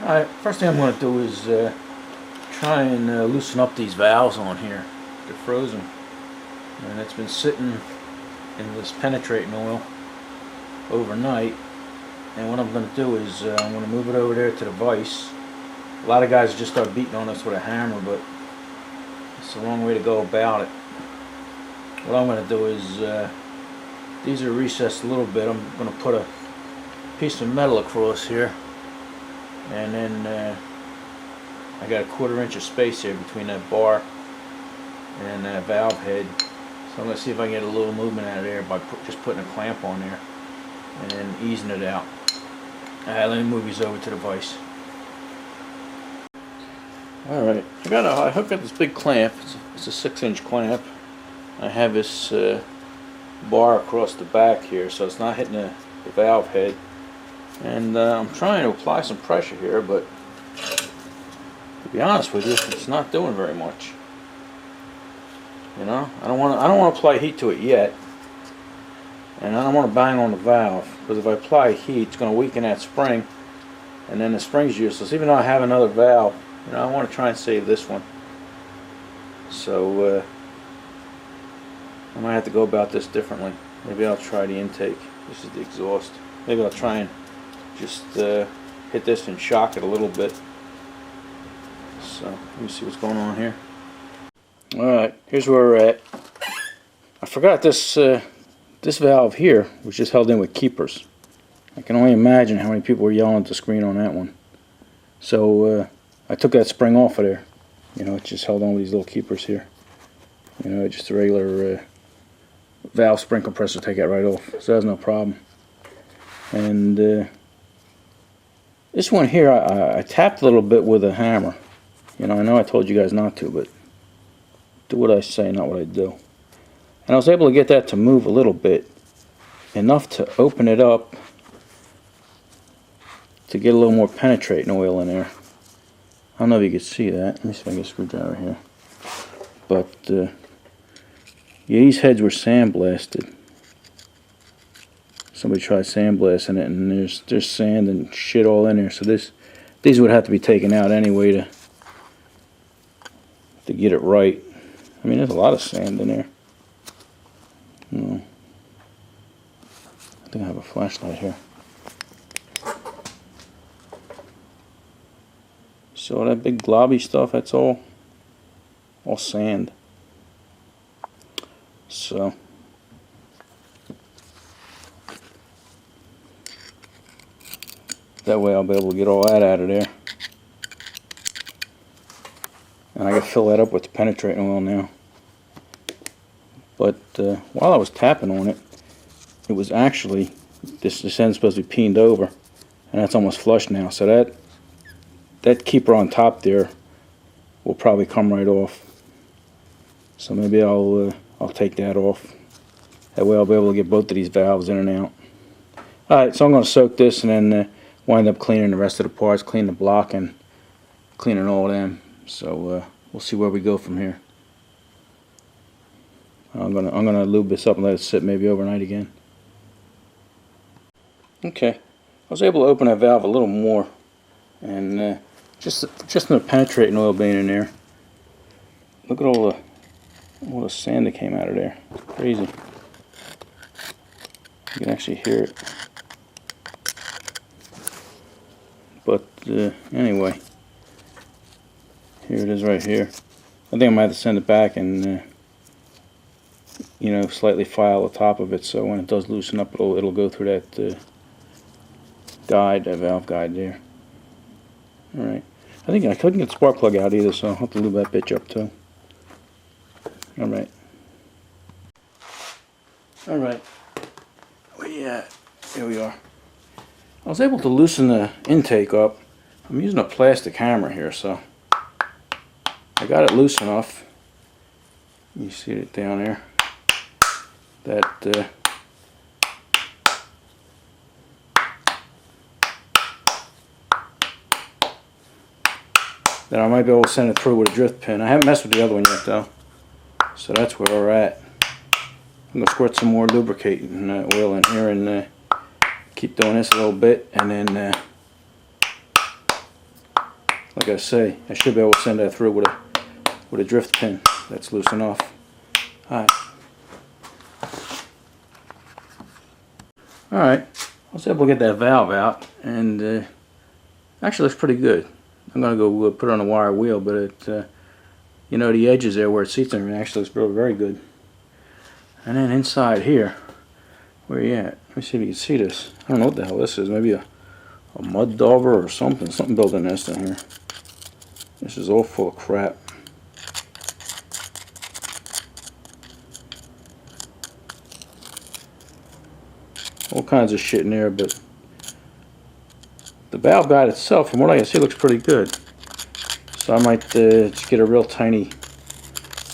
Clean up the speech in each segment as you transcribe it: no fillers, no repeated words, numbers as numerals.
Alright, first thing I'm going to do is try and loosen up these valves on here. They're frozen. And it's been sitting in this penetrating oil overnight. And what I'm going to do is I'm going to move it over there to the vise. A lot of guys just start beating on this with a hammer, but it's the wrong way to go about it. What I'm going to do is, these are recessed a little bit. I'm going to put a piece of metal across here. And then I got a 1/4 inch of space here between that bar and that valve head. So I'm going to see if I can get a little movement out of there by just putting a clamp on there and then easing it out. Alright, let me move these over to the vise. Alright, I hooked up this big clamp. It's a 6-inch clamp. I have this bar across the back here so it's not hitting the valve head. And I'm trying to apply some pressure here, but to be honest with you, it's not doing very much. You know, I don't want to apply heat to it yet, and I don't want to bang on the valve, because if I apply heat, it's going to weaken that spring, and then the spring's useless. Even though I have another valve, you know, I want to try and save this one. So I might have to go about this differently. Maybe I'll try the intake. This is the exhaust. Maybe I'll try and just hit this and shock it a little bit. So let me see what's going on here. Alright, here's where we're at. I forgot this this valve here was just held in with keepers. I can only imagine how many people were yelling at the screen on that one. So I took that spring off of there. You know, it's just held on with these little keepers here. You know, just a regular valve spring compressor, take that right off. So that's no problem. And this one here, I tapped a little bit with a hammer. You know, I know I told you guys not to, but do what I say, not what I do. And I was able to get that to move a little bit, enough to open it up to get a little more penetrating oil in there. I don't know if you can see that. Let me see if I can get a screwdriver here. But yeah, these heads were sandblasted. Somebody tried sandblasting it, and there's sand and shit all in there. So these would have to be taken out anyway to get it right. I mean, there's a lot of sand in there. I think I have a flashlight here. So that big globby stuff, that's all sand. So that way I'll be able to get all that out of there. And I got to fill that up with the penetrating oil now. But while I was tapping on it, it was actually, this end's supposed to be peened over, and that's almost flush now. So that keeper on top there will probably come right off. So maybe I'll take that off. That way I'll be able to get both of these valves in and out. Alright, so I'm going to soak this and then wind up cleaning the rest of the parts, clean the block and cleaning all of them. So we'll see where we go from here. I'm gonna lube this up and let it sit maybe overnight again. Okay, I was able to open that valve a little more, and just in the penetrating oil being in there. Look at all the sand that came out of there. It's crazy. You can actually hear it. But anyway, here it is right here. I think I might have to send it back and you know, slightly file the top of it, so when it does loosen up, it'll go through that guide, that valve guide there. All right. I think I couldn't get the spark plug out either, so I'll have to lube that bitch up too. All right. All right. Where you at? Here we are. I was able to loosen the intake up. I'm using a plastic hammer here, so I got it loose enough. You see it down there. That I might be able to send it through with a drift pin. I haven't messed with the other one yet though. So that's where we're at. I'm going to squirt some more lubricating oil in here and keep doing this a little bit, and then like I say, I should be able to send that through with a drift pin that's loose enough. Alright. Alright, I was able to get that valve out, and actually looks pretty good. I'm going to go put it on a wire wheel, but it, you know, the edges there where it seats and everything actually looks very, very good. And then inside here, where you at? Let me see if you can see this. I don't know what the hell this is. Maybe a mud dauber or something. Something built a nest in here. This is all full of crap. All kinds of shit in there, but the valve guide itself, from what I can see, looks pretty good. So I might just get a real tiny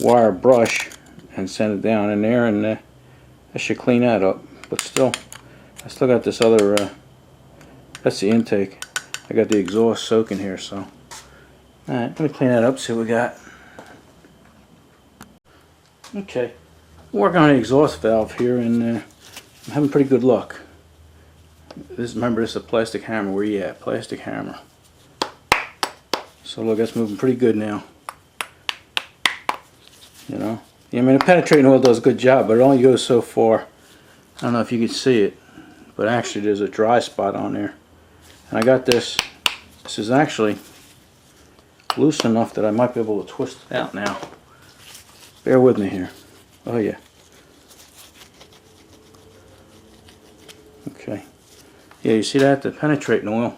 wire brush and send it down in there, and I should clean that up. But still, I still got this other, that's the intake. I got the exhaust soaking here, so. Alright, let me clean that up, see what we got. Okay, working on the exhaust valve here, and I'm having pretty good luck. Remember, this is a plastic hammer. Where you at? Plastic hammer. So look, that's moving pretty good now. You know? I mean, the penetrating oil does a good job, but it only goes so far. I don't know if you can see it, but actually there's a dry spot on there. And I got this. This is actually loose enough that I might be able to twist it out now. Bear with me here. Oh yeah. Okay. Yeah, you see that? The penetrating oil,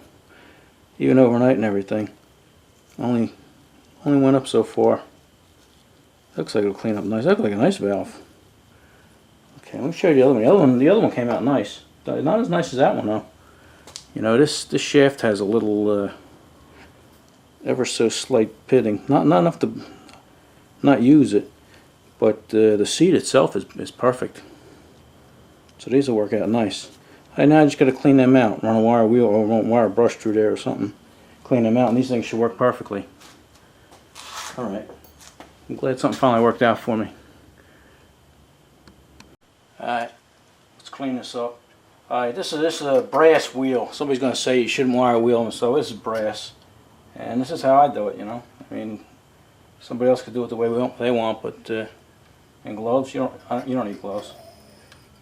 even overnight and everything, only went up so far. Looks like it'll clean up nice. That looks like a nice valve. Okay, let me show you the other one. The other one came out nice. Not as nice as that one though. You know, this shaft has a little ever so slight pitting. Not enough to not use it, but the seat itself is perfect. So these will work out nice. And now I just got to clean them out. Run a wire wheel or run a wire brush through there or something. Clean them out, and these things should work perfectly. Alright. I'm glad something finally worked out for me. Alright. Let's clean this up. Alright, this is a brass wheel. Somebody's going to say you shouldn't wire a wheel, and so this is brass. And this is how I do it, you know. I mean, somebody else could do it the way they want, but in gloves, you don't need gloves.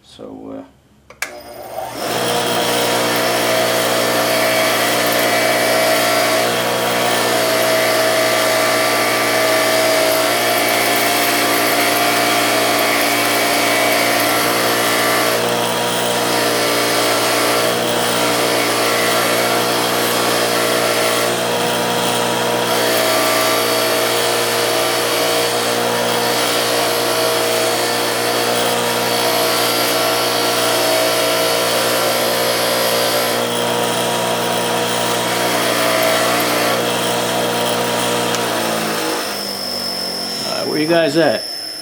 So where you guys at?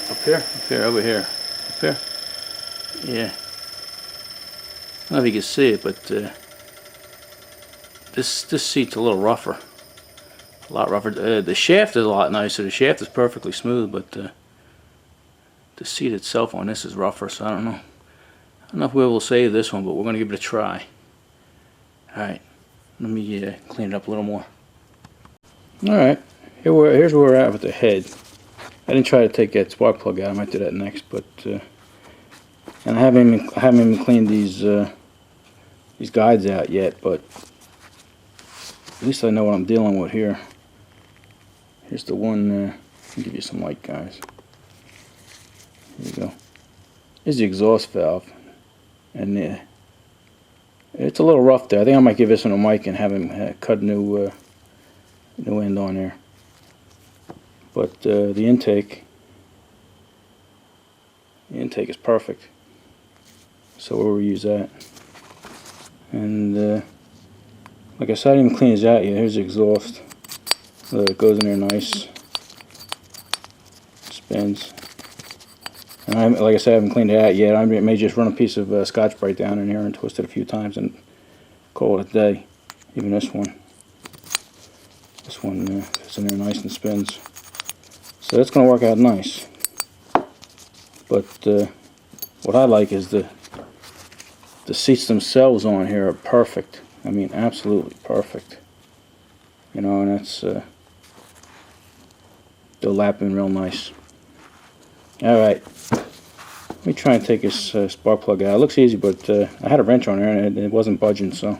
Up here? Up here, over here. Up here? Yeah. I don't know if you can see it, but this seat's a little rougher. A lot rougher. The shaft is a lot nicer. The shaft is perfectly smooth, but the seat itself on this is rougher, so I don't know. I don't know if we will save this one, but we're going to give it a try. Alright. Let me clean it up a little more. Alright. Here's where we're at with the head. I didn't try to take that spark plug out. I might do that next, but and I haven't even cleaned these guides out yet. But at least I know what I'm dealing with here. Here's the one. I'll give you some light, guys. Here you go. Here's the exhaust valve, and it's a little rough there. I think I might give this one a mic and have him cut a new end on there. But the intake is perfect, so we'll reuse that. And like I said, I didn't even clean these out yet. Here's the exhaust. It goes in there nice. Spins. And like I said, I haven't cleaned it out yet. I may just run a piece of Scotch-Brite down in here and twist it a few times and call it a day. Even this one. This one fits in there nice and spins. So that's going to work out nice. But what I like is the seats themselves on here are perfect. I mean, absolutely perfect. you know, and that's they'll lap in real nice. Alright, let me try and take this spark plug out. It looks easy, but I had a wrench on there and it wasn't budging, so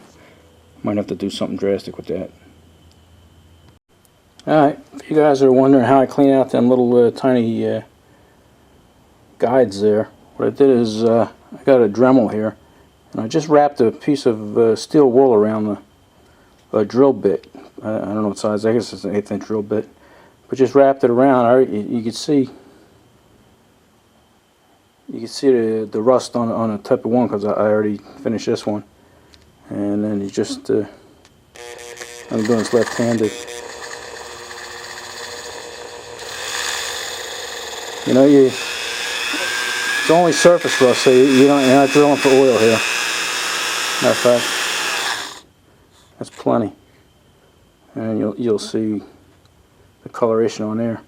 might have to do something drastic with that. Alright, if you guys are wondering how I clean out them little tiny guides there, what I did is I got a Dremel here, and I just wrapped a piece of steel wool around the drill bit. I don't know what size, I guess it's an 1/8 inch drill bit, but just wrapped it around. You can see the rust on the type of one, because I already finished this one. And then you just I'm doing this left-handed. You know, it's only surface rust, so you're not drilling for oil here. Matter of fact, that's plenty, and you'll see the coloration on there.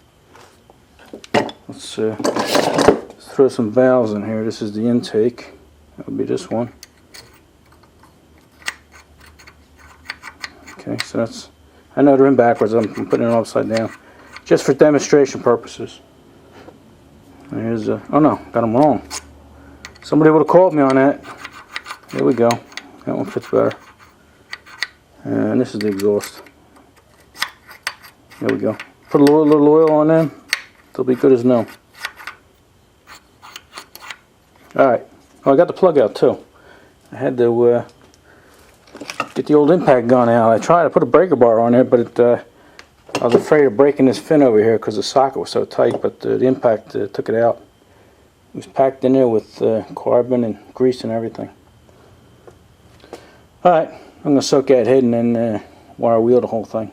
Let's throw some valves in here. This is the intake. That would be this one. Okay, so that's, I know they're in backwards. I'm putting it upside down, just for demonstration purposes. Here's oh no, got them wrong. Somebody would have called me on that. There we go. That one fits better. And this is the exhaust. There we go. Put a little oil on them. They'll be good as new. Alright. Oh, I got the plug out too. I had to get the old impact gun out. I tried to put a breaker bar on there, but I was afraid of breaking this fin over here because the socket was so tight, but the impact took it out. It was packed in there with carbon and grease and everything. Alright, I'm going to soak that head and then wire wheel the whole thing.